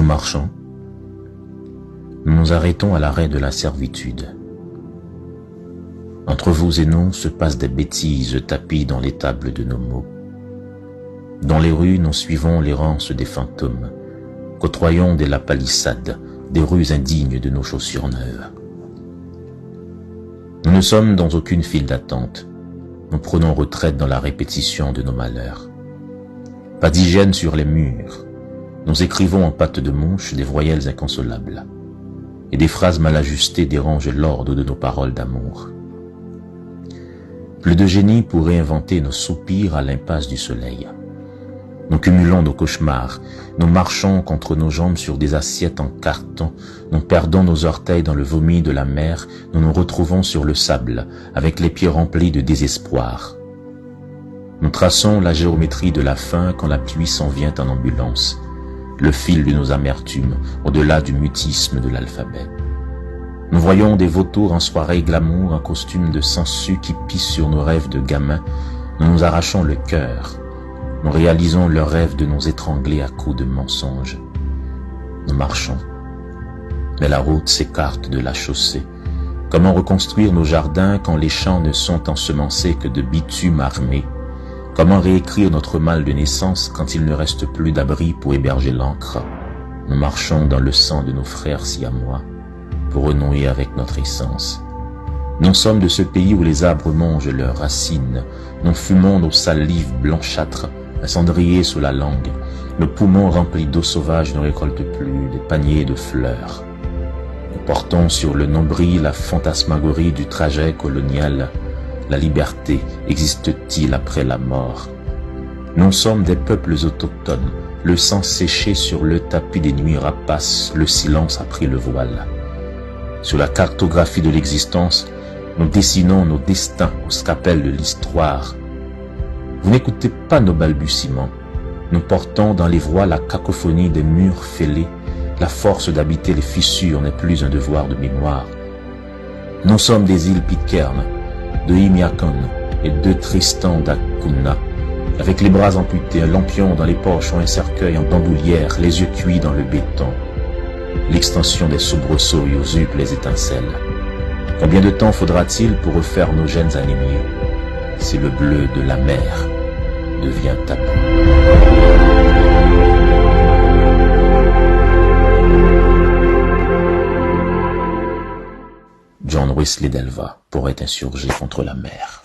marchons, nous nous arrêtons à l'arrêt de la servitude. Entre vous et nous se passent des bêtises tapies dans les tables de nos mots. Dans les rues, nous suivons l'errance des fantômes, côtoyons des la palissade, des rues indignes de nos chaussures neuves. Nous ne sommes dans aucune file d'attente, nous prenons retraite dans la répétition de nos malheurs. Pas d'hygiène sur les murs, nous écrivons en pâte de mouche des voyelles inconsolables, et des phrases mal ajustées dérangent l'ordre de nos paroles d'amour. Plus de génie pour réinventer nos soupirs à l'impasse du soleil. Nous cumulons nos cauchemars, nous marchons contre nos jambes sur des assiettes en carton, nous perdons nos orteils dans le vomi de la mer, nous nous retrouvons sur le sable, avec les pieds remplis de désespoir. Nous traçons la géométrie de la faim quand la pluie s'en vient en ambulance, le fil de nos amertumes, au-delà du mutisme de l'alphabet. Nous voyons des vautours en soirée glamour, en costume de sangsues qui pissent sur nos rêves de gamins. Nous nous arrachons le cœur. Nous réalisons le rêve de nous étrangler à coups de mensonges. Nous marchons. Mais la route s'écarte de la chaussée. Comment reconstruire nos jardins quand les champs ne sont ensemencés que de bitume armé? Comment réécrire notre mal de naissance quand il ne reste plus d'abri pour héberger l'encre? Nous marchons dans le sang de nos frères siamois pour renouer avec notre essence. Nous sommes de ce pays où les arbres mangent leurs racines. Nous fumons nos salives blanchâtres, un cendrier sous la langue. Nos poumons remplis d'eau sauvage ne récoltent plus des paniers de fleurs. Nous portons sur le nombril la fantasmagorie du trajet colonial. La liberté existe-t-il après la mort? Nous sommes des peuples autochtones, le sang séché sur le tapis des nuits rapaces, le silence a pris le voile. Sur la cartographie de l'existence, nous dessinons nos destins au scalpel de l'histoire. Vous n'écoutez pas nos balbutiements. Nous portons dans les voies la cacophonie des murs fêlés. La force d'habiter les fissures n'est plus un devoir de mémoire. Nous sommes des îles Pitcairn, de Himiakon et de Tristan d'Acunha, avec les bras amputés, un lampion dans les poches ou un cercueil en bandoulière, les yeux cuits dans le béton. L'extension des soubresauts y usurpe les étincelles. Combien de temps faudra-t-il pour refaire nos gènes anémiés si le bleu de la mer devient tabou? John Wesley Delva, poète insurgé contre la mer.